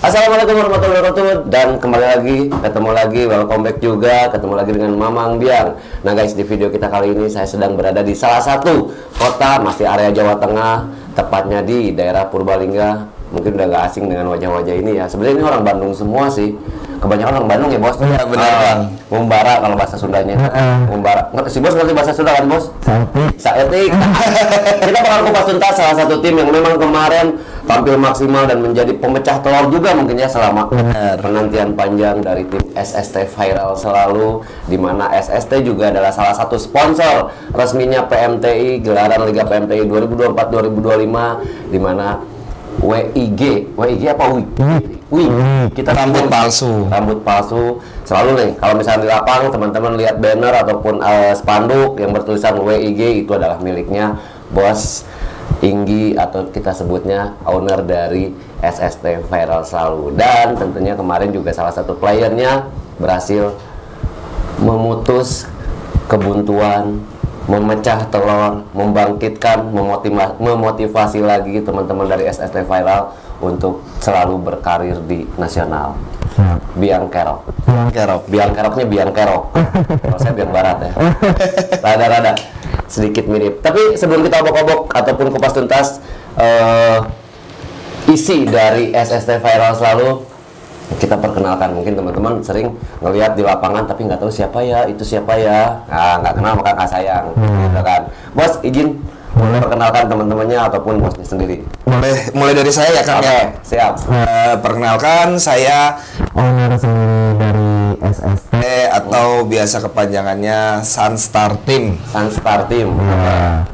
Assalamualaikum warahmatullahi wabarakatuh, dan ketemu lagi, welcome back juga, ketemu lagi dengan Mamang Biang. Nah guys, di video kita kali ini saya sedang berada di salah satu kota, masih area Jawa Tengah, tepatnya di daerah Purbalingga. Mungkin udah gak asing dengan wajah-wajah ini ya. Sebenarnya ini orang Bandung semua sih. Kebanyakan orang Bandung ya bos. Iya benar bang. Ngumbara kalau bahasa Sundanya. Ngumbara. Si bos ngerti bahasa Sunda kan bos? Saetik. Kita bakal kupas tuntas salah satu tim yang memang kemarin tampil maksimal dan menjadi pemecah telur juga mungkin ya selama penantian panjang dari tim SST Viral selalu, di mana SST juga adalah salah satu sponsor resminya PMTI, gelaran Liga PMTI 2024-2025, di mana WIG apa WIG kita rambut palsu selalu nih. Kalau misalnya di lapangan teman-teman lihat banner ataupun spanduk yang bertulisan WIG, itu adalah miliknya Bos Inggi, atau kita sebutnya owner dari SST Viral selalu. Dan tentunya kemarin juga salah satu playernya berhasil memutus kebuntuan, memecah telur, membangkitkan, memotivasi lagi teman-teman dari SST Viral untuk selalu berkarir di nasional. Biang kerok. Kalau saya biang barat ya. Rada-rada sedikit mirip. Tapi sebelum kita obok-obok ataupun kupas tuntas isi dari SST Viral selalu, kita perkenalkan. Mungkin teman-teman sering ngelihat di lapangan tapi nggak tahu siapa ya, itu siapa ya. Nah, nggak kenal maka nggak sayang, gitu kan. Bos, izin perkenalkan teman-temannya ataupun bosnya sendiri. Mulai dari saya ya Kang. Oke, siap. Perkenalkan, saya owner sendiri dari SST atau biasa kepanjangannya Sunstar Team. Sunstar Team. Nah,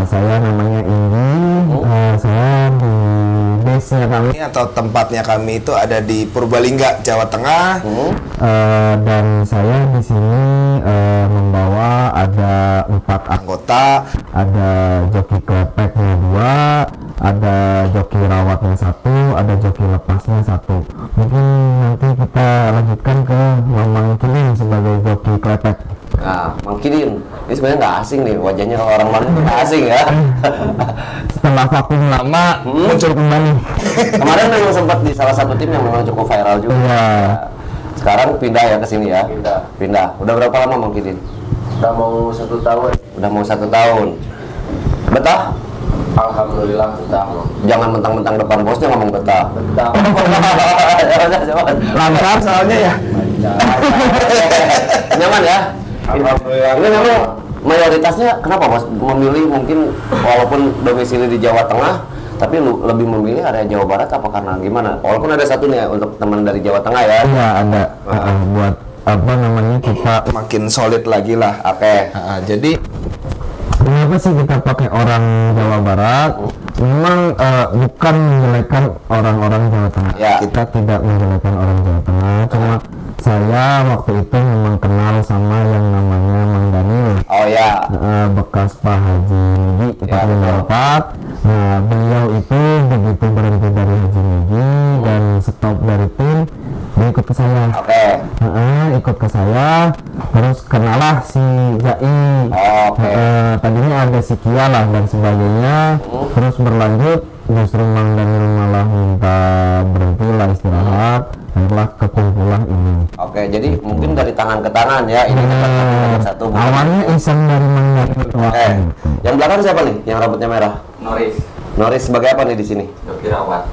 saya namanya Inggi. Saya di base-nya kami Atau tempatnya kami itu ada di Purbalingga, Jawa Tengah. dan saya di sini membawa ada 4 Anggota ada joki klepeknya 2, ada joki rawatnya 1, ada joki lepasnya 1. Mungkin nanti kita lanjutkan ke Mamang Kilin sebagai joki klepek. Nah, Mang Kidin, ini sebenarnya nggak asing nih, wajahnya orang Bandung nggak asing ya. Setelah vakum lama muncul kembali. Kemarin memang sempat di salah satu tim yang memang cukup viral juga. Iya. Sekarang pindah ya ke sini ya. Pindah. Udah berapa lama Mang Kidin? Udah mau 1 tahun. Udah mau 1 tahun. Betah? Alhamdulillah betah. Jangan mentang-mentang depan bosnya ngomong betah. Betah. Lancar soalnya ya. Nyaman ya? Alhamdulillah. Ini memang mayoritasnya kenapa Mas memilih, mungkin walaupun domisili di Jawa Tengah tapi lebih memilih area Jawa Barat apa karena gimana? Walaupun ada satu nih ya, untuk teman dari Jawa Tengah ya. Iya ada. Buat apa namanya kita makin solid lagi lah. Oke. Jadi kenapa sih kita pakai orang Jawa Barat? Memang bukan menjelekan orang-orang Jawa Tengah. Ya. Kita tidak menjelekan orang Jawa Tengah. Cuma saya waktu itu memang kenal sama yang namanya Mang Daniel. Oh ya. Bekas Pak Haji Nidi. 454. Nah, beliau itu begitu berhenti dari Haji Migi dan stop dari tim, dia ikut ke saya. Oke. Ikut ke saya, terus kenalah si Jai. Oke. Tadinya ada si Kia lah dan sebagainya, terus berlanjut justru Mang Daniel malah minta berhenti lah istirahat, akhirnya kekumpulan ini. Oke, jadi mungkin dari tangan ke tangan ya, ini satu. Awalnya iseng dari Mang Daniel. Oke. Yang belakang siapa nih? Yang rambutnya merah? Noris sebagai apa nih di sini?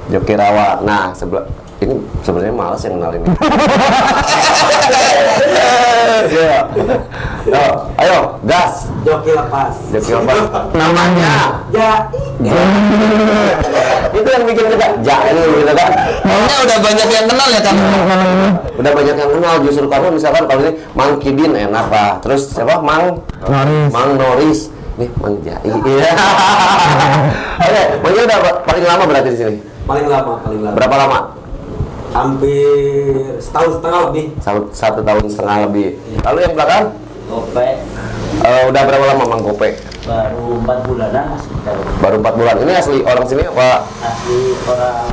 Joki rawat. Nah, sebelah ini sebenarnya malas yang kenal ini. Ayo, gas. Joki lepas. Namanya Itu yang bikin kita jahil gitu kan. Maunya udah banyak yang kenal ya kamu. Udah banyak yang kenal, justru kamu misalkan kalau ini Mang Kidin enak lah. Terus siapa? Mang Noris. Nih Mang Jai. Iya. Oke, Mangnya udah paling lama berarti di sini. Paling lama. Berapa lama? Hampir setahun setengah lebih. 1 tahun setengah lebih. Lalu yang belakang? Gope Udah berapa lama Mang Gope? baru 4 bulanan sekitar. Baru 4 bulan. Ini asli orang sini apa? Asli orang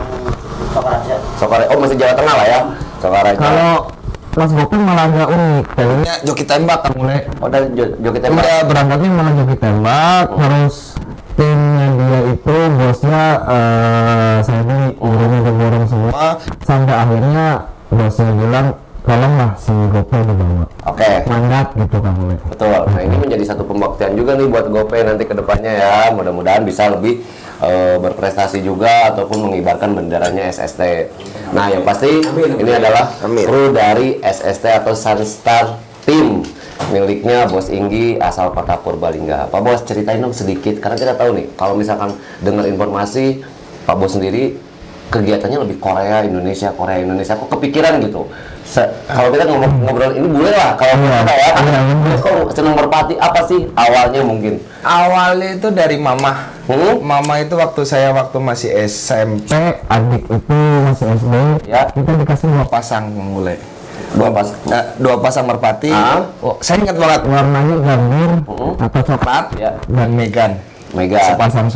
Sokaraja. Sokaraja. Oh, masih Jawa Tengah lah ya. Sokaraja. kalau Mas Gopi malah agak unik, Kayaknya joki tembak kan mulai. Oh, dan joki tembak. Udah berangkatnya malah joki tembak, terus timnya dia itu bosnya saya ini gurunya diborong semua, sampai akhirnya bosnya bilang tolonglah si Gope dibawa. Oke. Mandat gitu kan mulai. Betul. Nah, ini menjadi satu pembuktian juga nih buat Gope nanti ke depannya ya. Mudah-mudahan bisa lebih berprestasi juga ataupun mengibarkan benderanya SST. Nah, yang pasti ini adalah kru dari SST atau Sunstar Team miliknya Bos Inggi asal Kota Purbalingga. Pak Bos, ceritain dong sedikit karena kita tahu nih kalau misalkan dengar informasi Pak Bos sendiri kegiatannya lebih Korea Indonesia kok kepikiran gitu. Kalau kita ngobrol ini boleh lah kalau kita ya. Kok senang merpati apa sih awalnya mungkin? Awalnya itu dari mama. Mama itu waktu masih SMP, Adik itu masih SD, Ya. kita dikasih 2 pasang mulai. Dua 2 pasang merpati. Ah. Oh, saya ingat banget. warnanya gambir atau coklat Ya. Dan Megan. Mega. sepasang.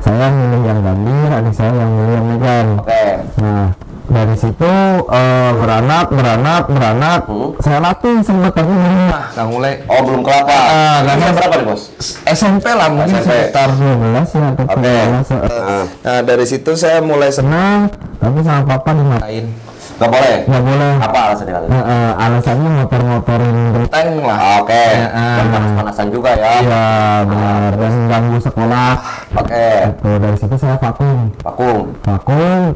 Saya milih yang gambir, adik saya yang milih yang Megan. Oke. Nah, dari situ beranak. Saya latih sempat tapi Nah, Kang mulai Oh, belum kelapa. Karena berapa nih, Bos? SMP lah mungkin SMP. sekitar. 12 ya atau Oke. 13. Nah, dari situ saya mulai Senang, tapi sama papa dimatiin. Nggak boleh. Nggak boleh. Apa alasannya kali? Alasannya motor-motorin tank lah. Oke. Dan panas-panasan juga ya. Iya benar, dan ganggu sekolah. Oke. Itu dari situ saya vakum, Vakum.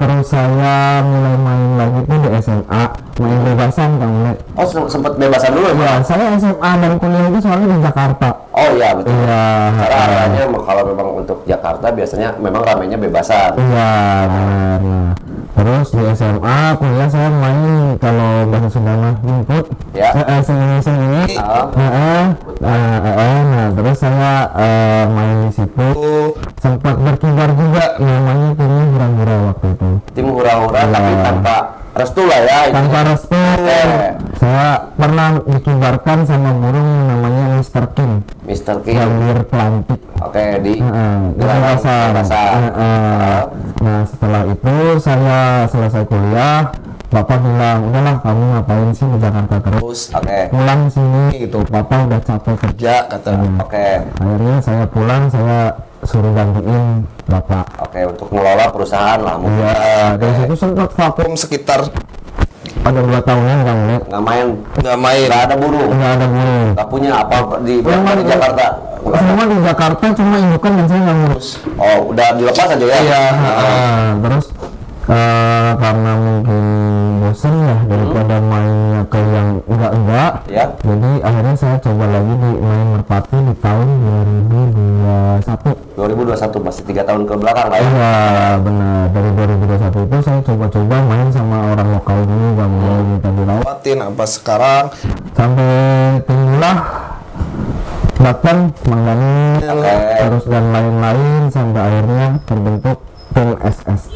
terus saya mulai main lagi tuh di SMA, main bebasan kan mulai. Oh, sempat bebasan dulu Ya, ya? saya SMA dan kuliah itu soalnya di Jakarta. Oh iya, betul. Iya. Karena arahnya kalau memang untuk Jakarta biasanya memang ramainya bebasan. Iya benar. Nah, terus di SMA, kuliah saya main kalau bahasa Sunda mah jemput. Ya. Seni. Nah, terus saya main di situ. Sempat berkibar juga namanya timnya hura-hura waktu itu. Tim hura-hura tapi tanpa restu lah ya. Tanpa restu. Saya pernah dikibarkan sama burung namanya Mr. King. Mr. King. Gambir pelantik. Oke, di Bebasan. Bebasan. Nah, setelah itu saya selesai kuliah. Bapak bilang, udahlah kamu ngapain sih di Jakarta terus? Oke. Pulang sini gitu. Bapak udah capek kerja katanya. Oke. Akhirnya saya pulang, saya suruh gantiin bapak. Oke, untuk mengelola perusahaan lah mungkin. Iya, dari situ sempat vakum Sekitar ada 2 tahunan kamu lihat. Nggak main. nggak main. Nggak ada burung. Nggak ada burung. Nggak punya apa di Memang Jakarta. Semua di Jakarta cuma indukan dan saya nggak ngurus. Oh, udah dilepas aja ya? Iya. Terus karena mungkin bosan ya daripada mainnya ke yang enggak, Ya. jadi akhirnya saya coba lagi di main merpati di tahun 2021. 2021 masih 3 tahun ke belakang lah ya. Iya benar, dari 2021 itu saya coba-coba main sama orang lokal dulu, gak mau minta dirawat Lewatin apa sekarang? sampai timbullah datang Mang Daniel, Oke. terus dan lain-lain sampai akhirnya terbentuk tim SST.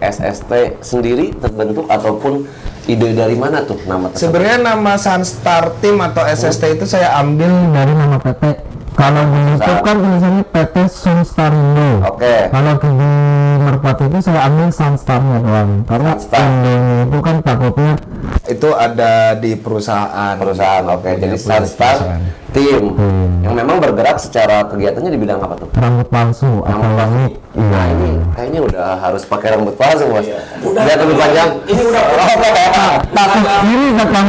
SST sendiri terbentuk ataupun ide dari mana tuh nama tersebut? Sebenarnya nama Sunstar Team atau SST itu saya ambil Dari nama PT Kalau di YouTube kan misalnya PT Sunstarindo. Oke. Kalau di Merpati itu saya ambil Sunstarnya doang. Karena Sunstar. Indonya itu kan takutnya Itu ada di perusahaan. Oke. Jadi Punya Sunstar perusahaan. tim yang memang bergerak secara kegiatannya di bidang apa tuh? rambut palsu atau Rambut palsu. wig. Iya. Nah ini kayaknya udah harus pakai rambut palsu bos. Udah, Biar lebih panjang. Ini udah. Takut ini kata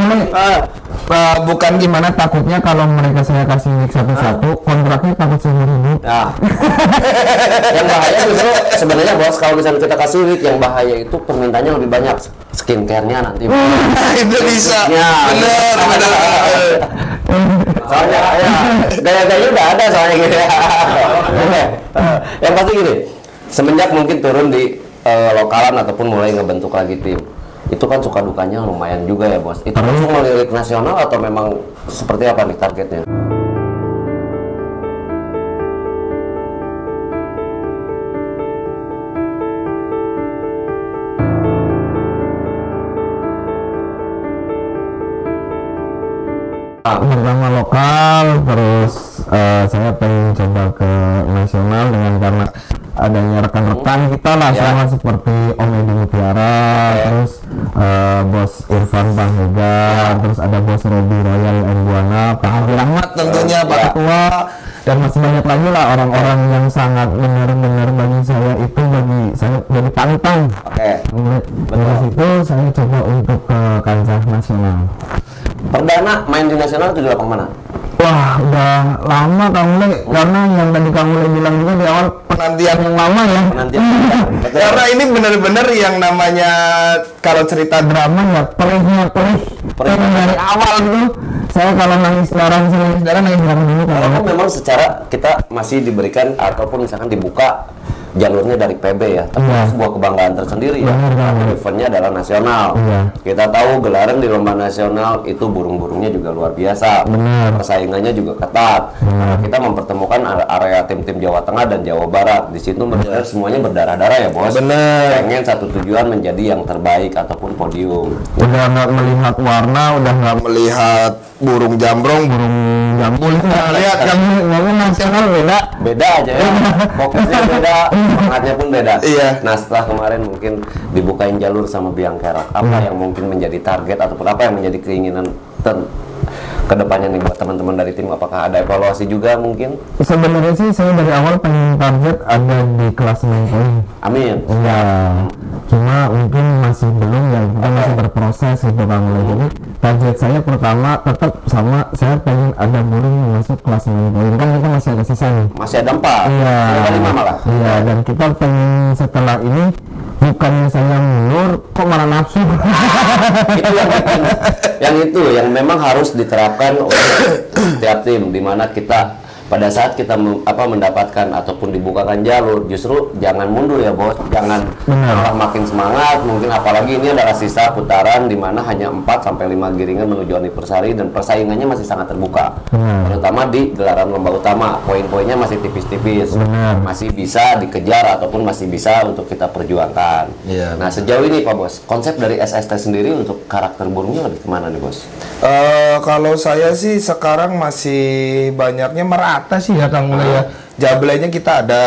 bukan gimana, takutnya kalau mereka saya kasih wig satu-satu kontraknya takut seumur hidup. Nah, yang bahaya justru sebenarnya bos kalau misalnya kita kasih wig, yang bahaya itu permintaannya lebih banyak, skincare-nya nanti. Itu bisa. Ya, Bener. soalnya ya gaya-gaya udah ada soalnya gitu ya. Yang pasti gini, semenjak mungkin turun di lokalan ataupun mulai ngebentuk lagi tim, itu kan suka dukanya lumayan juga ya bos. Itu langsung melirik nasional atau memang seperti apa nih targetnya? Pertama lokal, terus saya pengen coba ke nasional dengan karena adanya rekan-rekan kita lah sama seperti Om Edi Mutiara, terus Bos Irfan Bangega, terus ada Bos Robi Royal M Buana, Pak Haji Rahmat tentunya Pak Ketua, dan masih banyak lagi lah orang-orang yang sangat benar-benar bagi saya itu bagi saya jadi panutan. Oke. Dari situ saya coba untuk ke kancah nasional. Perdana main di nasional itu di lapang mana? Wah, udah lama Kang Le, karena yang tadi Kang Le bilang juga di awal penantian yang lama ya. Penantian. Betul. Karena ini bener-bener yang namanya kalau cerita Drama ya perih. Dari awal itu saya kalau nangis darah dulu kalau Walaupun memang secara kita masih diberikan ataupun misalkan dibuka jalurnya dari PB ya, tapi Iya. sebuah kebanggaan tersendiri ya. Benar, Karena benar. eventnya adalah nasional. Iya. Kita tahu gelaran di lomba nasional itu burung-burungnya juga luar biasa. Benar. Persaingannya juga ketat. Benar. Kita mempertemukan area tim-tim Jawa Tengah dan Jawa Barat. Di situ benar semuanya berdarah-darah ya bos. Bener. Pengen satu tujuan menjadi yang terbaik ataupun podium. udah nggak melihat warna, udah nggak melihat burung jambrong, burung jambul itu nggak lihat Iya. Kang Le, ngomong nasional beda. Beda aja ya, fokusnya beda, semangatnya pun beda. Iya. Nah setelah kemarin mungkin dibukain jalur sama Biang Kerok, apa yang mungkin menjadi target ataupun apa yang menjadi keinginan kedepannya nih buat teman-teman dari tim? Apakah ada evaluasi juga mungkin? Sebenarnya sih saya dari awal pengen target ada di kelas main poin. Amin. Iya, cuma mungkin masih belum ya, kita masih berproses gitu Kang Le. Jadi target saya pertama tetap sama, saya pengen ada burung yang masuk kelas main poin, kan kita masih ada sisa nih. Masih ada 4, Iya, ada 5 malah. iya, dan kita pengen setelah ini bukannya saya mundur, kok malah nafsu. Itu yang memang harus diterapkan oleh setiap tim, di mana kita pada saat kita mendapatkan ataupun dibukakan jalur, justru jangan mundur ya bos, jangan malah makin semangat. Mungkin apalagi ini adalah sisa putaran di mana hanya 4 sampai 5 giringan menuju anniversary dan persaingannya masih sangat terbuka. Terutama di gelaran lomba utama, poin-poinnya masih tipis-tipis, masih bisa dikejar ataupun masih bisa untuk kita perjuangkan. Iya, Nah sejauh ini Pak Bos, konsep dari SST sendiri untuk karakter burungnya lebih kemana nih Bos? Kalau saya sih sekarang masih banyaknya merata sih ya Kang Le ya. Jablenya kita ada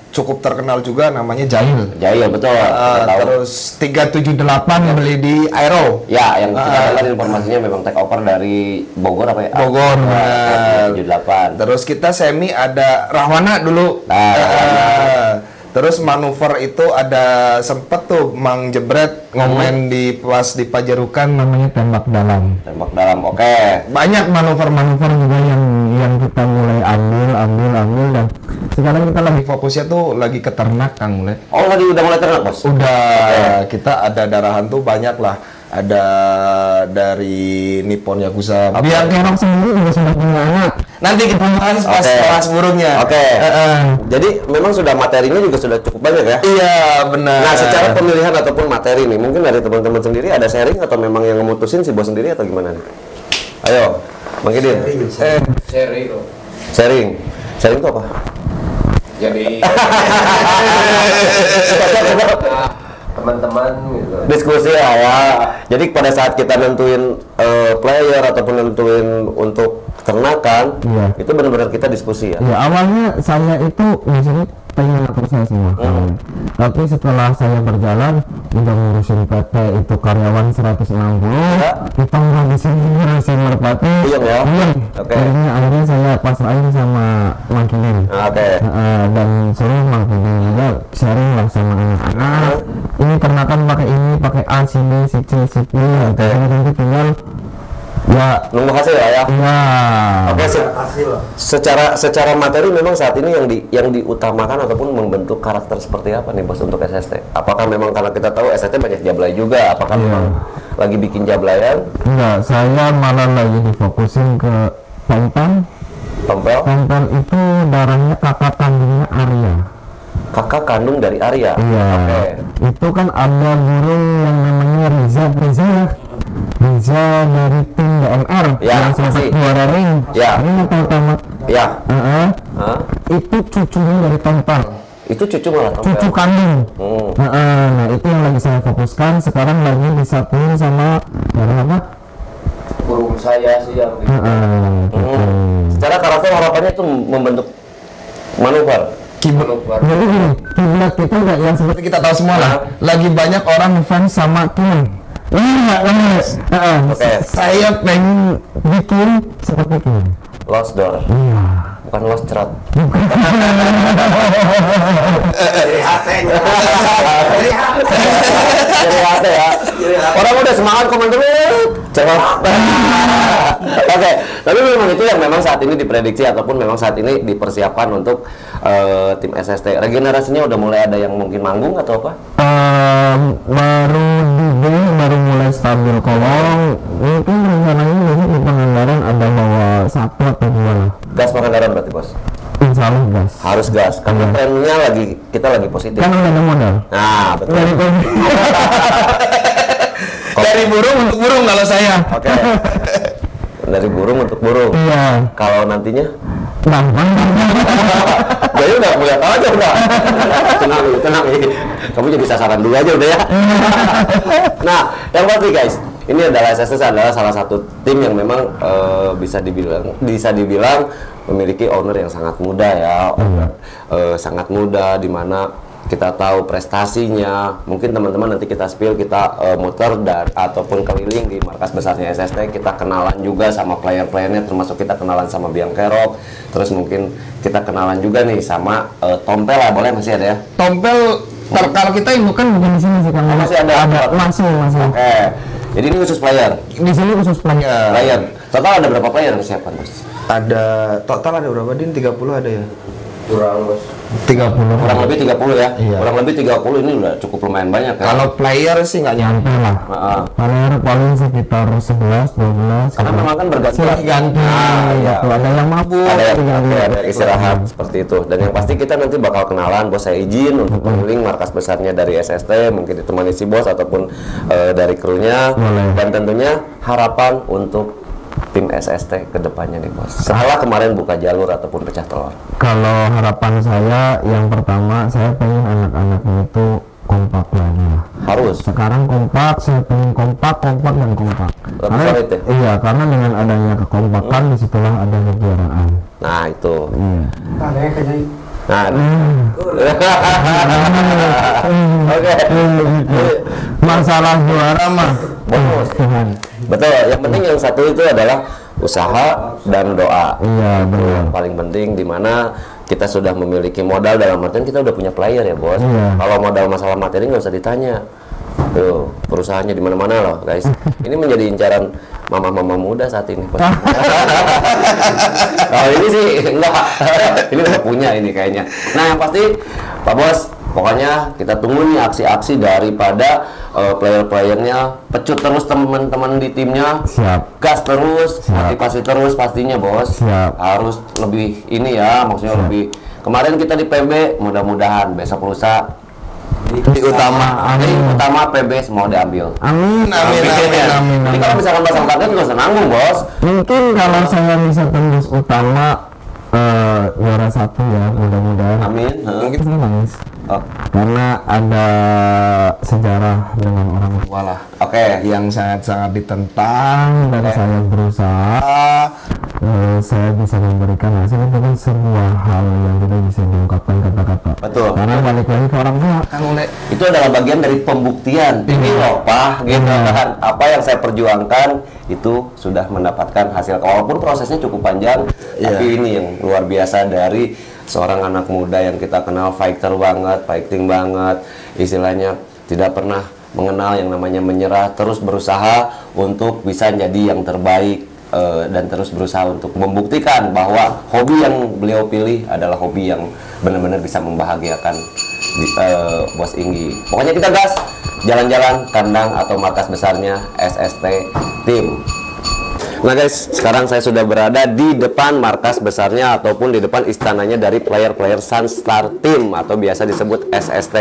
cukup terkenal juga namanya Jahil. Jahil betul. Kita tahu. Terus 378 beli di Aero. Ya, yang kita dengar informasinya memang take over dari Bogor apa ya? Bogor, benar. 78. Terus kita semi ada Rahwana dulu. Terus manuver itu ada sempet tuh Mang Jebret ngomen di pas di Pajarukan Namanya tembak dalam. Tembak dalam, oke. Banyak manuver-manuver juga yang kita mulai ambil dan sekarang kita lagi fokusnya tuh lagi ke ternak Kang Le. Oh, tadi udah mulai ternak Bos? Udah, kita ada darahan tuh banyak lah. Ada dari Nippon Yakuza. Biang Kerok sendiri juga sudah punya anak. Nanti kita bahas pas Oke. kelas burungnya. Oke. Jadi memang sudah materinya juga sudah cukup banyak ya? Iya, benar. Nah, secara pemilihan ataupun materi nih, mungkin dari teman-teman sendiri ada sharing atau memang yang memutusin si Bos sendiri atau gimana nih? Ayo, Bang Idin. Sharing. Sharing itu apa? Jadi teman-teman gitu. Diskusi awal. Jadi pada saat kita nentuin player ataupun nentuin untuk peternakan, Iya. itu benar-benar kita diskusi ya. Ya awalnya saya itu misalnya pengen ngatur saya semua, tapi setelah saya berjalan udah ngurusin PT itu karyawan 160, kita nggak di sini ngurusin merpati, Puyeng ya? Oke. akhirnya saya pasrahin sama Mangkilin. Oke. Dan suruh Mangkilin juga sharing lah sama anak-anak. Ini ternakan pakai ini, pakai A, C, B, C, C, C, D, nanti tinggal ya. Nunggu hasil ya. Ya. Oke, secara materi memang saat ini yang diutamakan ataupun membentuk karakter seperti apa nih bos untuk SST? Apakah memang karena kita tahu SST banyak jablay juga? Apakah memang lagi bikin jablayan? Enggak, saya malah lagi difokusin ke Tompel. Tompel? Tompel itu darahnya kakak kandungnya Arya. Kakak kandung dari Arya. Iya. Oke. Itu kan ada burung yang namanya Riza dari tim DMR Ya, yang sempat pasti. juara ring. Ya. Ini pertama. Ya. Hah? Itu cucunya dari Tompel. Itu cucu malah Tompel. Cucu kandung. Nah itu yang lagi saya fokuskan. Sekarang lagi disatuin sama darah apa? Burung saya sih yang Secara karakter harapannya itu membentuk manuver. Jadi gini, kiblat kita nggak yang seperti kita tahu semua lah. Lagi banyak orang fans sama Kim. Oke. Saya pengen bikin seperti Kim. Lost door. Bukan lost cerot. Dari hati ya. Orang udah semangat komen terus. Cerot. Oke, tapi memang itu yang memang saat ini diprediksi ataupun memang saat ini dipersiapkan untuk tim SST. Regenerasinya udah mulai ada yang mungkin manggung atau apa? Baru mulai stabil. Kalau mungkin rencananya besok di Pangandaran ada bawa satu atau dua lah. Gas Pangandaran berarti bos? Insya Allah gas. Harus gas, karena trennya kita lagi positif. Kan udah ada modal. Nah, betul. Dari burung untuk burung kalau saya. Oke. Dari burung untuk burung. Iya. Kalau nantinya, Gampang. jadi udah mulai tahu aja udah. Tenang. Kamu jadi sasaran dulu aja udah ya. Nah, yang pasti guys, ini adalah SSS adalah salah satu tim yang memang bisa dibilang memiliki owner yang sangat muda ya. Sangat muda, di mana kita tahu prestasinya. Mungkin teman-teman nanti kita spill, kita muter ataupun keliling di markas besarnya SST, kita kenalan juga sama player-playernya, termasuk kita kenalan sama Biangkerok, terus mungkin kita kenalan juga nih sama Tompel lah, boleh masih ada ya? Tompel kalau kita bukan Di sini sih kan Masih ada? masih. Oke. Jadi ini khusus player. Di sini khusus player. Player. Total ada berapa player yang disiapkan, Bos? ada total ada berapa Din? 30 ada ya? kurang bos. 30. Kurang lebih 30 ya? Iya. Kurang lebih 30 ini udah cukup lumayan banyak ya? Kalau player sih nggak nyampe. Nyampe lah. Heeh. Player paling sekitar 11, 12. Karena memang kan berganti. ganti. Iya. Ada yang mabuk. Ada istirahat seperti itu. Dan yang pasti kita nanti bakal kenalan. Bos saya izin untuk keliling markas besarnya dari SST, mungkin ditemani si bos ataupun dari krunya. Boleh. Dan tentunya harapan untuk tim SST ke depannya nih bos. Setelah kemarin buka jalur ataupun pecah telur. Kalau harapan saya yang pertama, saya pengen anak-anaknya itu kompak lagi lah. Harus. Sekarang kompak, saya pengen kompak dan kompak. Karena, solid ya? iya, karena dengan adanya kekompakan disitulah ada kejuaraan. Nah itu. Iya. Nah. Oke. Masalah juara mah Bonus. Tuhan. Betul. Yang penting yang satu itu adalah usaha dan doa. Iya, Itu benar. yang paling penting, di mana kita sudah memiliki modal, dalam artian kita udah punya player ya bos. Iya. Kalau modal masalah materi nggak usah ditanya. Tuh, perusahaannya di mana-mana loh guys. Ini menjadi incaran mama-mama muda saat ini bos. Kalau ini sih enggak. Ini udah punya ini kayaknya. Nah yang pasti Pak Bos, pokoknya kita tunggu nih aksi-aksi daripada player-playernya. Pecut terus teman-teman di timnya. Siap. Gas terus, motivasi terus pastinya bos. Siap. Harus lebih ini ya, maksudnya lebih. Kemarin kita di PB, mudah-mudahan besok lusa di utama PB semua diambil. Amin. Jadi kalau misalkan pasang target nggak usah nanggung bos. Mungkin kalau saya bisa tembus utama juara 1 ya, mudah-mudahan. Amin. Mungkin saya nangis Oh, karena ada sejarah dengan orang tua lah oke. yang sangat-sangat ditentang dan saya berusaha saya bisa memberikan hasil itu kan sebuah hal yang tidak bisa diungkapkan kata-kata. Betul. Karena balik lagi ke orang tua. Itu adalah bagian dari pembuktian. Ini loh Pak, gitu kan. Apa yang saya perjuangkan itu sudah mendapatkan hasil. Walaupun prosesnya cukup panjang, tapi ini yang luar biasa dari seorang anak muda yang kita kenal fighter banget, fighting banget, istilahnya tidak pernah mengenal yang namanya menyerah, terus berusaha untuk bisa jadi yang terbaik. Dan terus berusaha untuk membuktikan bahwa hobi yang beliau pilih adalah hobi yang benar-benar bisa membahagiakan Bos Inggi. Pokoknya kita gas, jalan-jalan kandang atau markas besarnya SST Team. Nah guys, sekarang saya sudah berada di depan markas besarnya ataupun di depan istananya dari player-player Sunstar Team atau biasa disebut SST.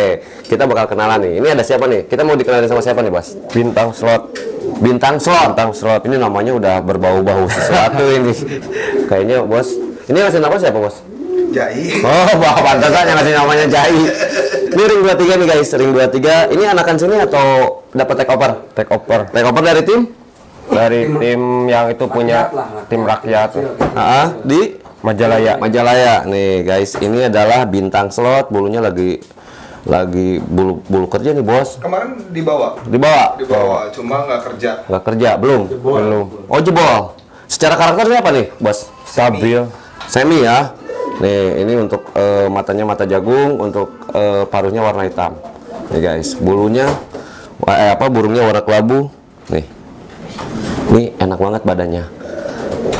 Kita bakal kenalan nih. Ini ada siapa nih? Kita mau dikenalin sama siapa nih, Bos? Bintang slot. Bintang slot. Ini namanya udah berbau-bau sesuatu ini. Kayaknya Bos. Ini ngasih nama siapa, Bos? Jai. Oh, pantesan yang ngasih namanya Jai. Ini ring 23 nih guys, ring 23. Ini anakan sini atau dapat take over? Take over. Take over dari tim? Dari tim yang itu punya tim rakyat Di Majalaya. Majalaya. Nih guys, ini adalah Bintang Slot. Bulunya lagi bulu kerja nih, Bos. Kemarin dibawa. Dibawa. Cuma nggak kerja. Nggak kerja, belum. Oh, jebol. Secara karakternya apa nih, Bos? Stabil. Semi ya. Nih, ini untuk matanya mata jagung, untuk paruhnya warna hitam. Nih guys, bulunya burungnya warna kelabu. Nih. Ini enak banget badannya.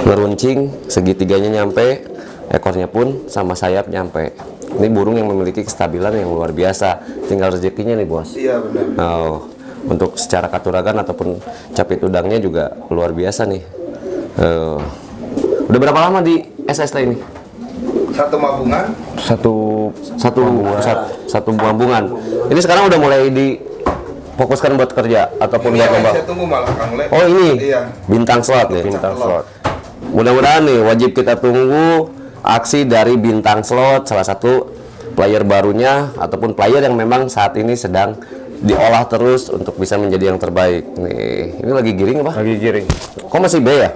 Ngeruncing, segitiganya nyampe, ekornya pun sama sayap nyampe. Ini burung yang memiliki kestabilan yang luar biasa. Tinggal rezekinya nih, Bos. Iya benar. Oh, untuk secara katuragan ataupun capit udangnya juga luar biasa nih. Udah berapa lama di SST ini? Satu mabungan. Satu mabungan. Ini sekarang udah mulai difokuskan buat kerja ataupun buat lomba. Saya tunggu malah Kang Le. Oh ini Iya. Bintang Slot nih. Bintang slot. Mudah-mudahan nih wajib kita tunggu aksi dari Bintang Slot, salah satu player barunya ataupun player yang memang saat ini sedang diolah terus untuk bisa menjadi yang terbaik. Nih, ini lagi giring apa? Lagi giring. Kok masih B ya?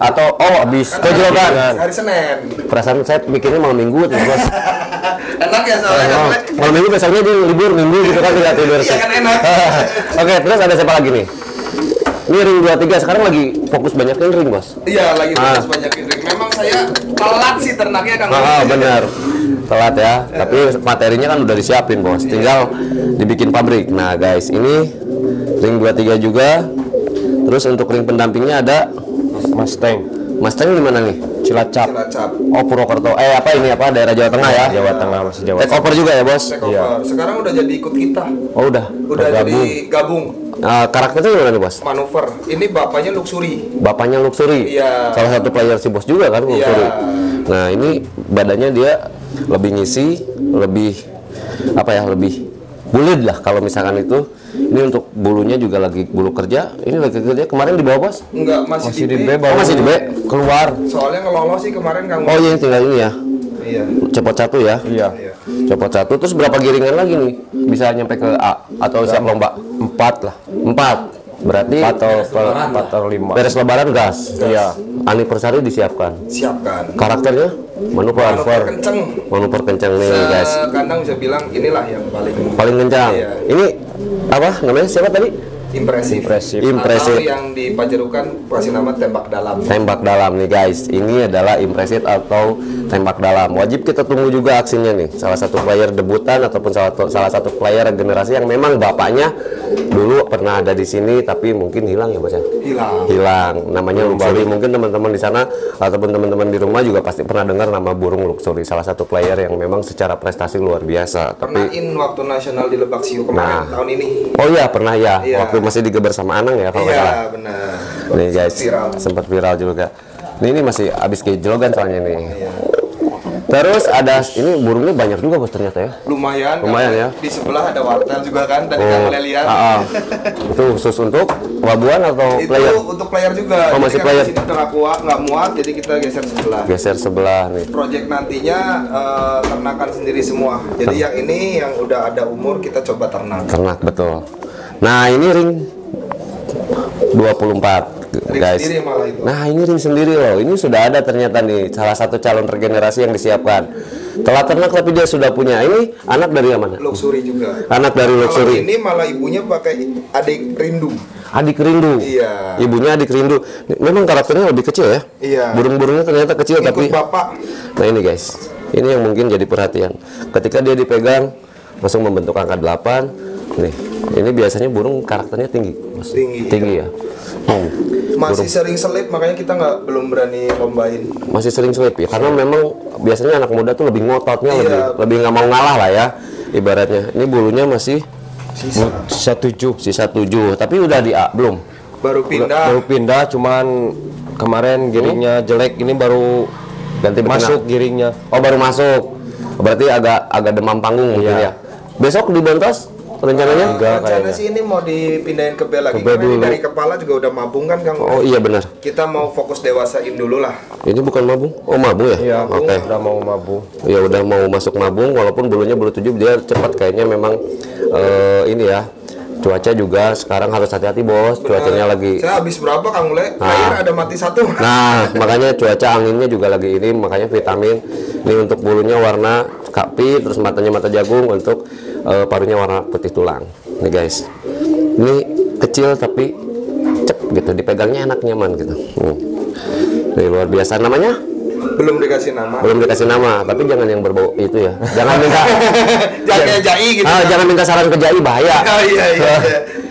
Atau habis kejolokan. Hari Senin. Perasaan saya mikirnya malam Minggu tuh, Bos. Enak ya soalnya Kang Le. Malam Minggu besoknya dia libur Minggu gitu kan tidak tidur. Iya kan enak. Oke, terus ada siapa lagi nih? Ini ring 23 sekarang lagi fokus banyakin ring, Bos. Iya lagi terus banyakin ring. Memang saya telat sih ternaknya Kang Le. Benar. Telat ya, tapi materinya kan udah disiapin, Bos. Tinggal dibikin pabrik. Nah, guys, ini ring 23 juga. Terus untuk ring pendampingnya ada Mustang. Mustang di mana nih? Cilacap. Cilacap. Oh, Purwokerto. Daerah Jawa Tengah ya? Jawa Tengah, masih Jawa Take over juga ya, Bos? Take over. Iya. Sekarang udah jadi ikut kita. Oh, udah. Udah jadi gabung. Karakternya gimana nih, Bos? Manuver. Ini bapaknya Luxury. Bapaknya Luxury. Iya. Salah satu player si Bos juga kan, Luxury. Iya. Nah, ini badannya dia lebih ngisi, lebih lebih bulat lah kalau misalkan itu. Ini untuk bulunya juga lagi bulu kerja. Ini lagi kerja. Kemarin di bawah, Bos? Enggak, masih di B. Oh, masih di B? Keluar. Soalnya ngelolos sih kemarin Kang. Oh iya, tinggal ini ya. Iya. Cepot 1 ya. Iya. Cepot 1. Terus berapa giringan lagi nih? Bisa nyampe ke A atau siap lomba? 4 lah. 4. Berarti 4 atau 5. beres lebaran gas. Iya. Anniversary disiapkan. Siapkan. Karakternya manuver Kenceng. manuver kenceng nih, guys. Kandang bisa bilang inilah yang paling Kencang. Iya. Ini apa namanya? Siapa tadi? impresif. Impresif. Atau yang di Pajerukan kasih nama tembak dalam. Tembak dalam nih, guys. Ini adalah impresif atau tembak dalam. Wajib kita tunggu juga aksinya nih. Salah satu player debutan ataupun salah satu player generasi yang memang bapaknya dulu pernah ada di sini tapi mungkin hilang ya, Bos ya. Hilang. Namanya Luxury. Mungkin teman-teman di sana ataupun teman-teman di rumah juga pasti pernah dengar nama burung Luxury. Salah satu player yang memang secara prestasi luar biasa. Pernah Tapi waktu nasional di Lebak Siu kemarin tahun ini. oh iya, pernah ya. Iya. Waktu masih digeber sama Anang ya kalau nggak salah. Iya benar. Nih guys, Viral. sempat viral juga. Ini masih habis gejologan soalnya nih. Iya. Terus ada ini burungnya banyak juga, Bos, ternyata ya. Lumayan Ya. Di sebelah ada wartel juga kan tadi Kang lihat. Itu khusus untuk pelabuhan atau Itu player? untuk player juga. Oh, masih Jadi kan player. di sini udah nggak muat, jadi kita geser sebelah. Geser sebelah nih. Project nantinya ternakan sendiri semua. Jadi yang ini yang udah ada umur kita coba ternak. Ternak, betul. Nah, ini ring 24. guys. sendiri malah itu. Nah, ini ring sendiri loh. Ini sudah ada ternyata nih salah satu calon regenerasi yang disiapkan. Telah ternak tapi dia sudah punya. Ini anak dari yang mana? Luxury juga. Anak dari Kalau Luxury. ini malah ibunya pakai adik rindu. Adik rindu. Iya. Ibunya adik rindu. Memang karakternya lebih kecil ya. Iya. Burung-burungnya ternyata kecil Ikut tapi. bapak. Nah ini guys. Ini yang mungkin jadi perhatian. Ketika dia dipegang langsung membentuk angka 8. Nih, ini biasanya burung karakternya tinggi. Mas. Tinggi, ya. Masih sering selip, makanya kita belum berani lombain. Masih sering selip ya, karena memang biasanya anak muda tuh lebih ngototnya, Iya. lebih nggak mau ngalah lah ya, ibaratnya. Ini bulunya masih sisa 7. sisa 7, tapi udah di A belum? Baru pindah. Baru pindah, cuman kemarin giringnya jelek, ini baru Ganti betina. masuk giringnya. Oh baru masuk, berarti agak demam panggung mungkin ya. Besok di Bontos rencananya? Rencana sih ini mau dipindahin ke B lagi. Karena ini dari kepala juga udah mabung kan Kang. Oh iya benar. Kita mau fokus dewasain dulu lah. Ini bukan mabung? Oh mabung ya? Iya, Oke. udah mau mabung. Ya udah mau masuk mabung, walaupun bulunya bulu 7 dia cepat kayaknya memang ini ya. Cuaca juga sekarang harus hati-hati bos, cuacanya lagi. Saya habis berapa Kang Ule? Air ada mati 1. Nah, makanya cuaca anginnya juga lagi ini, makanya vitamin. Ini untuk bulunya warna kapi, terus matanya mata jagung, untuk parunya warna putih tulang. Nih guys, ini kecil tapi cep gitu, dipegangnya enak nyaman gitu. Ini luar biasa. Namanya? Belum dikasih nama. Belum dikasih nama, tapi jangan yang berbau itu ya. Jangan minta. Jangan kayak Jai gitu. Jangan minta saran ke Jai, bahaya. Oh, iya.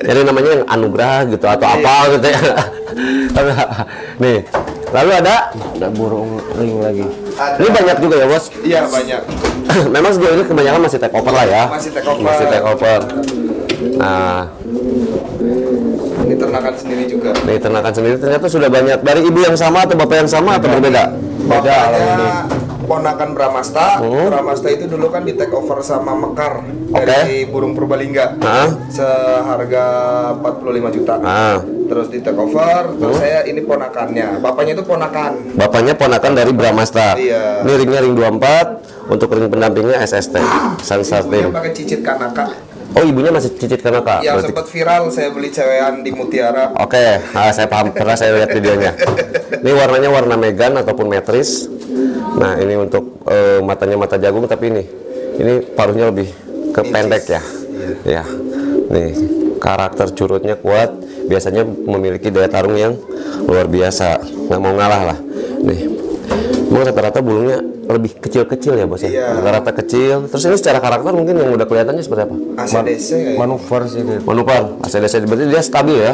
Jadi namanya yang anugerah gitu atau apa gitu ya. Nih, lalu ada burung ring lagi. Ada. ini banyak juga ya bos. Iya banyak. Memang sejauh ini kebanyakan masih take over lah ya. Masih take over. Masih take over. Nah, Ini ternakan sendiri juga. nih ternakan sendiri ternyata sudah banyak. Dari ibu yang sama atau bapak yang sama atau berbeda? Bapaknya ponakan Bramasta. Bramasta itu dulu kan di take over sama Mekar dari burung Purbalingga. Seharga 45 juta. Terus di take over, terus saya ini ponakannya. Bapaknya itu ponakan. Bapaknya ponakan dari Bramasta. Iya. Ini ringnya ring 24, untuk ring pendampingnya SST. Sunset Ibunya Ring. pakai cicit kanaka. Oh, ibunya masih cicit kanaka. Yang sempat viral saya beli cewekan di Mutiara. Oke, saya paham, pernah saya lihat videonya. Ini warnanya warna Megan ataupun Metris. Nah, ini untuk matanya mata jagung, tapi ini paruhnya lebih ke pendek ya. Ya, nih karakter curutnya kuat. Biasanya memiliki daya tarung yang luar biasa, nggak mau ngalah lah. Nih, emang rata-rata bulunya lebih kecil-kecil ya bos ya. Iya. Rata-rata kecil. Terus ini secara karakter mungkin yang udah kelihatannya seperti apa? ACDC kayaknya. Manuver sih dia. Manuver, ACDC berarti dia stabil ya.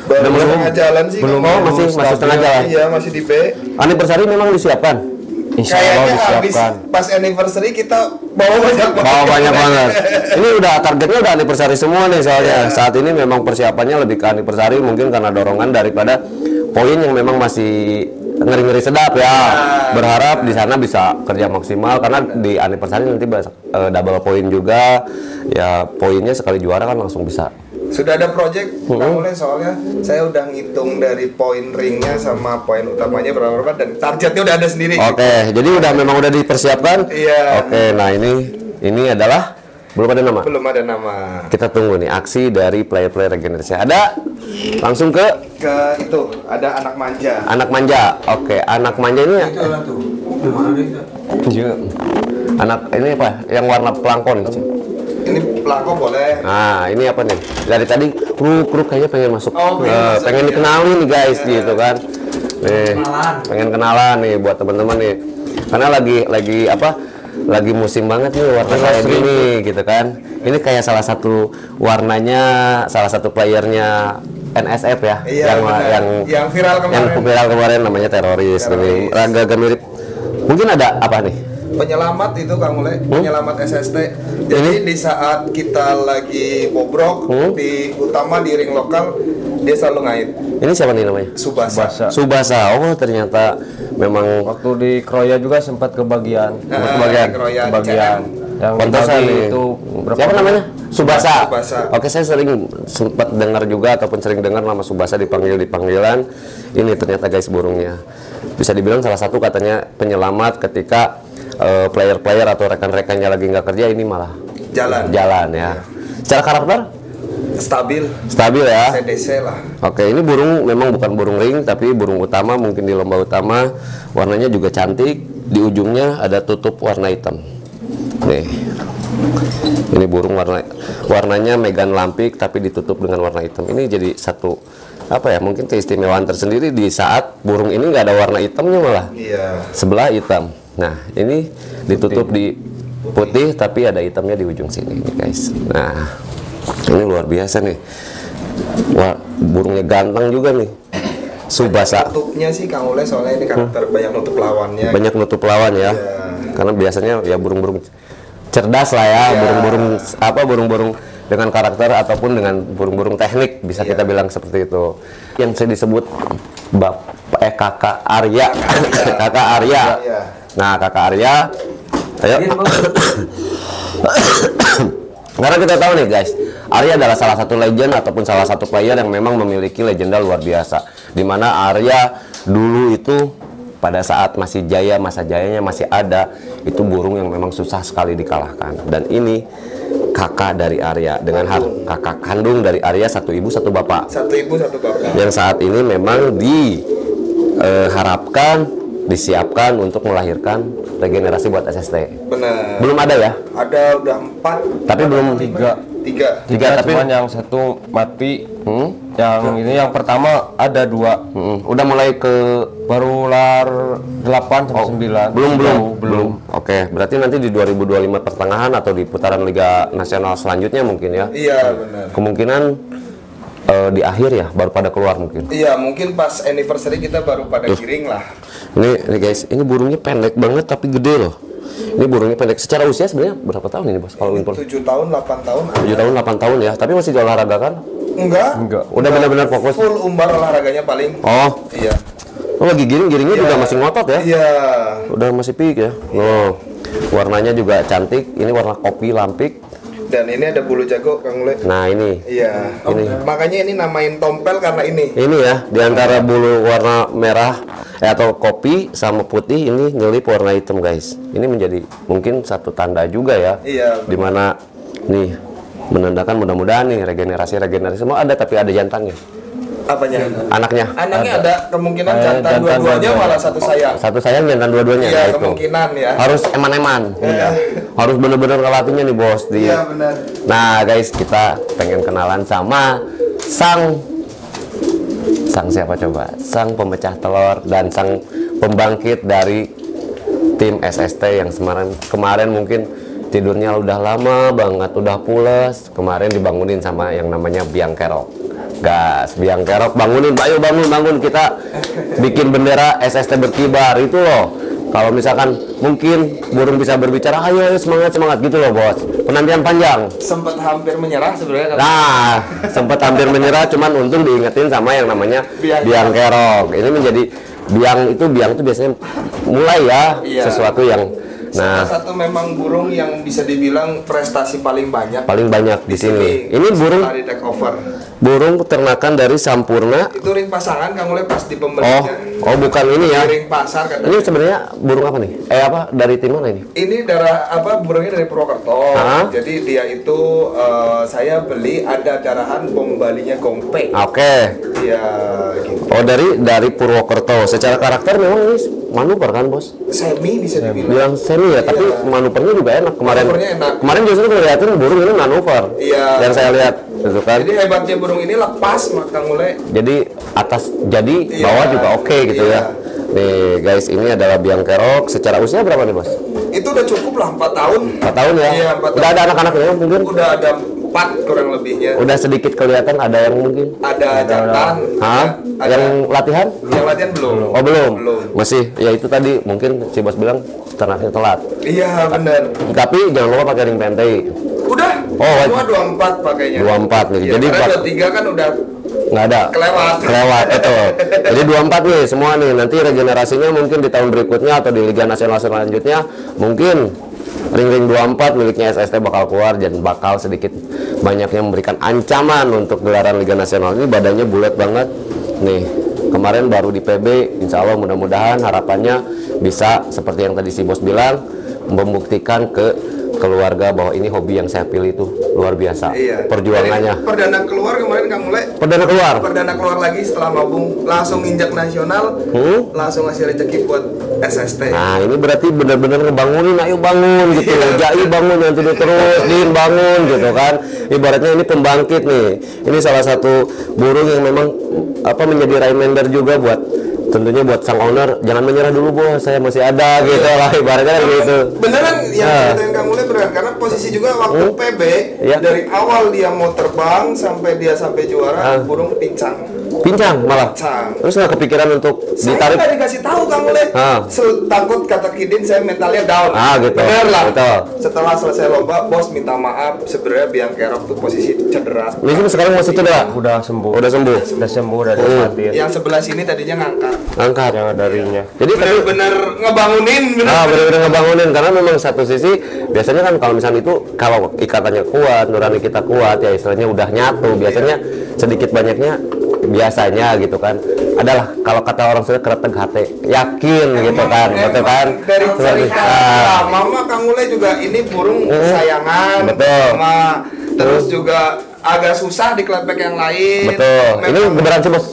Baru setengah jalan sih. Belum, Kang. masih setengah jalan. Iya, masih di B. Anniversary memang disiapkan. Insya Allah Kayaknya habis disiapkan. pas anniversary kita bawa banyak banget. Oh banyak banget. Ini udah targetnya udah anniversary semua nih soalnya. Saat ini memang persiapannya lebih ke anniversary, mungkin karena dorongan daripada poin yang memang masih ngeri-ngeri sedap ya. Berharap di sana bisa kerja maksimal karena di anniversary nanti double poin juga. Ya poinnya sekali juara kan langsung bisa. Sudah ada project Kang Ule, soalnya saya udah ngitung dari poin ringnya sama poin utamanya berapa dan targetnya udah ada sendiri. Oke, jadi memang udah dipersiapkan. Iya. Oke, nah ini adalah belum ada nama. Belum ada nama. Kita tunggu nih aksi dari player-player regenerasi. Ada langsung ke Itu ada anak manja. anak manja. Oke, anak manja ini anak ini apa? Yang warna pelangkon. Ini pelangkon boleh. Nah, ini apa nih? Dari tadi kruk kayaknya pengen masuk. Pengen dikenalin nih guys gitu kan. Nih, pengen kenalan nih buat teman-teman nih. Karena lagi apa? Lagi musim banget nih warna kayak gini gitu kan. Ini kayak salah satu warnanya, salah satu playernya NSF ya. Iya, yang viral kemarin. Yang viral kemarin namanya teroris. Ini agak mirip. Mungkin ada apa nih? Penyelamat itu Kang Ule, penyelamat SST. Jadi di saat kita lagi bobrok utama di ring lokal, dia selalu ngait. Ini siapa nih namanya? Subasa. Subasa. Oh, ternyata memang Waktu di Kroya juga sempat kebagian. Kebagian. Yang pantesan dibagi nih. itu Siapa namanya? Subasa. Subasa. Oke, saya sering sempat dengar juga ataupun sering dengar nama Subasa dipanggil di panggilan. Ini ternyata guys burungnya. Bisa dibilang salah satu katanya penyelamat ketika player-player atau rekan-rekannya lagi nggak kerja, ini malah jalan ya. Secara karakter Stabil. Stabil ya. CDC lah. Oke, ini burung memang bukan burung ring, tapi burung utama mungkin di lomba utama. Warnanya juga cantik. Di ujungnya ada tutup warna hitam. Nih, ini burung warnanya megan lampik, tapi ditutup dengan warna hitam. Ini jadi satu apa ya? Mungkin keistimewaan tersendiri di saat burung ini nggak ada warna hitamnya malah. Iya. Sebelah hitam. Nah, ini ditutup di putih, tapi ada hitamnya di ujung sini, nih guys. Nah, ini luar biasa nih. Wah, burungnya ganteng juga nih. Subasa. Tutupnya sih Kang Ule, soalnya ini karakter banyak nutup lawannya. Banyak nutup lawan ya. Karena biasanya ya burung-burung cerdas lah ya, burung-burung burung-burung dengan karakter ataupun dengan burung-burung teknik bisa kita bilang seperti itu. Yang saya disebut Kakak Arya. Kakak Arya. Nah, Kakak Arya. Ayo. Karena kita tahu nih guys, Arya adalah salah satu legend ataupun salah satu player yang memang memiliki legenda luar biasa. Dimana Arya dulu itu pada saat masih jaya, masa jayanya masih ada, itu burung yang memang susah sekali dikalahkan. Dan ini kakak dari Arya dengan kakak kandung dari Arya, satu ibu satu bapak. Satu ibu satu bapak. Yang saat ini memang diharapkan, disiapkan untuk melahirkan regenerasi buat SST. Benar. Belum ada ya? Ada udah 4. Tapi belum Tiga. tapi cuman yang satu mati. Yang ini yang pertama ada 2. Udah mulai ke Baru lar 8 sampai 9. belum. Oke, berarti nanti di 2025 pertengahan atau di putaran Liga Nasional selanjutnya mungkin ya. Iya, benar. Kemungkinan di akhir ya baru pada keluar mungkin. Iya, mungkin pas anniversary kita baru pada giring lah. Ini guys, ini burungnya pendek banget tapi gede loh. Ini burungnya pendek. Secara usia sebenarnya berapa tahun ini bos? Kalau impor 7 tahun, 8 tahun. 7 tahun, 8 tahun ya. Tapi masih di olahraga kan? Enggak. Udah benar-benar fokus. Full umbar olahraganya paling. Oh, Iya. oh lagi giringnya juga masih ngotot ya? Iya. Udah masih peak ya. Oh, warnanya juga cantik. Ini warna kopi lampik. Dan ini ada bulu jago Kang Ule. Nah ini. Iya. Ini. Makanya ini namain tompel karena ini. Ini ya, diantara bulu warna merah atau kopi sama putih ini nyelip warna hitam guys. Ini menjadi mungkin satu tanda juga ya. Iya. Dimana nih menandakan mudah-mudahan nih regenerasi semua ada, tapi ada jantannya. Apanya? Anaknya. Anaknya ada kemungkinan jantan dua-duanya malah satu sayang. Satu sayang jantan dua-duanya. Iya, nah, itu. kemungkinan ya. Harus eman-eman. Harus bener-bener ngelatihnya nih bos. Iya, benar. Nah guys, kita pengen kenalan sama sang siapa coba? Sang pemecah telur dan sang pembangkit dari tim SST yang kemarin mungkin tidurnya udah lama banget, udah pules. Kemarin dibangunin sama yang namanya Biang Kerok. Gas, Biang Kerok bangunin, ayo bangun, kita bikin bendera SST berkibar itu loh. Kalau misalkan mungkin burung bisa berbicara, ayo semangat gitu loh bos. Penantian panjang. Sempat hampir menyerah sebenarnya. Nah, sempat hampir menyerah, cuman untung diingetin sama yang namanya Biang Kerok. Ini menjadi biang itu biasanya mulai ya sesuatu yang salah satu memang burung yang bisa dibilang prestasi paling banyak di sini. Ini burung di take over. Burung ternakan dari Sampurna. Itu ring pasangan Kang Ule pas di pembelinya. Oh bukan ini ya. Ring pasar katanya. Ini sebenarnya burung apa nih? Dari tim mana ini? Ini burungnya dari Purwokerto. Jadi dia itu saya beli ada darahan pembalinya Gongpei. Oke. Iya gitu. Oh dari Purwokerto. Secara karakter memang ini manuver kan bos? Semi bisa dibilang. Bilang semi ya, tapi manuvernya juga enak. Kemarin justru ngeliatin burung ini manuver. Iya. Yang saya lihat gitu kan. Jadi hebatnya burung ini lepas Kang Ule. Jadi atas bawah juga oke gitu ya. Nih guys, ini adalah Biang Kerok. Secara usia berapa nih bos? Itu udah cukup lah 4 tahun. 4 tahun ya? Iya, 4 tahun. Udah ada anak-anaknya mungkin? Udah ada 4 kurang lebihnya. Udah sedikit kelihatan ada yang mungkin? Ada jantan. Hah? Yang latihan? Yang latihan belum. Oh belum? Masih, ya itu tadi mungkin si bos bilang ternaknya telat. Iya benar. Tapi jangan lupa pakai ring pentei. Udah. Semua 24 pakainya. 24 nih. Ya, jadi 23 kan udah nggak ada. Kelewat betul. Jadi 24 nih semua nih. Nanti regenerasinya mungkin di tahun berikutnya atau di Liga Nasional selanjutnya mungkin ring-ring 24 miliknya SST bakal keluar dan bakal sedikit banyaknya memberikan ancaman untuk gelaran Liga Nasional. Ini badannya bulat banget nih. Kemarin baru di PB, insya Allah mudah-mudahan harapannya bisa seperti yang tadi si bos bilang membuktikan ke keluarga bahwa ini hobi yang saya pilih itu luar biasa. Iya. Perjuangannya. Dari perdana keluar kemarin Kang Mulai. Perdana keluar lagi setelah mabung, langsung injak nasional, langsung ngasih rezeki buat SST. Nah ini berarti benar-benar ngebangunin, ayo bangun gitu. Jai bangun nanti terus, Din bangun gitu kan. Ibaratnya ini pembangkit nih. Ini salah satu burung yang memang menjadi reminder juga buat tentunya buat sang owner, jangan menyerah dulu bos, saya masih ada gitu lah ibaratnya gitu. Beneran yang ceritain Kang Mulai beneran, karena posisi juga waktu PB dari awal dia mau terbang sampai juara burung pincang malah. Terus nggak kepikiran untuk ditarik? Saya nggak dikasih tahu Kang Mulai. Takut kata Kidin saya mentalnya down. Gitu. Bener lah. Betul. Setelah selesai lomba, bos minta maaf. Sebenarnya Biang Kerok tuh posisi cedera. Ini sekarang masih cedera? Udah sembuh dari khawatir. Yang sebelah sini tadinya ngangkat yang darinya. Jadi bener-bener ngebangunin. Bener-bener ngebangunin karena memang satu sisi biasanya kan kalau misalnya itu kalau ikatannya kuat, nurani kita kuat ya istilahnya udah nyatu. Biasanya sedikit banyaknya biasanya gitu kan adalah kalau kata orang sudah kereteg hati yakin gitu kan betul kan dari cerita mama Kang Mulai juga ini burung sayangan betul sama terus juga agak susah di kelepek yang lain betul ini beneran sih bos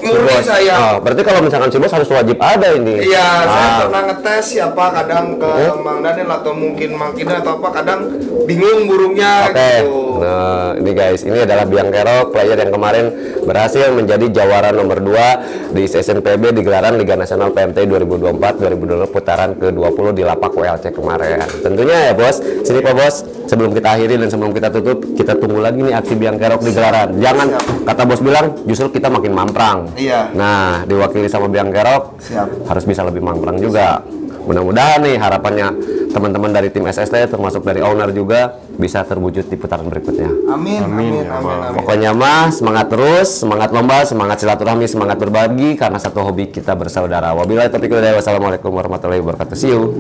murni saya. Berarti kalau misalkan Cibos harus wajib ada ini. Iya, saya pernah ngetes siapa kadang ke Mang Daniel atau mungkin Mang Kida atau apa kadang bingung burungnya gitu. Nah, ini guys, ini adalah Biang Kerok, player yang kemarin berhasil menjadi jawara nomor 2 di SNPB di gelaran Liga Nasional PMT 2024-2025 putaran ke-20 di Lapak WLC kemarin. Tentunya ya bos, sini Pak Bos, sebelum kita akhiri dan sebelum kita tutup, kita tunggu lagi nih aksi Biang Kerok di gelaran. Jangan kata bos bilang justru kita makin mamprang. Iya. Nah, diwakili sama Biang Kerok, harus bisa lebih mamprang juga. Mudah-mudahan nih harapannya teman-teman dari tim SST termasuk dari owner juga bisa terwujud di putaran berikutnya. Amin. Pokoknya mah semangat terus, semangat lomba, semangat silaturahmi, semangat berbagi karena satu hobi kita bersaudara. Wabillahi taufiq wal hidayah. Wassalamualaikum warahmatullahi wabarakatuh. See you.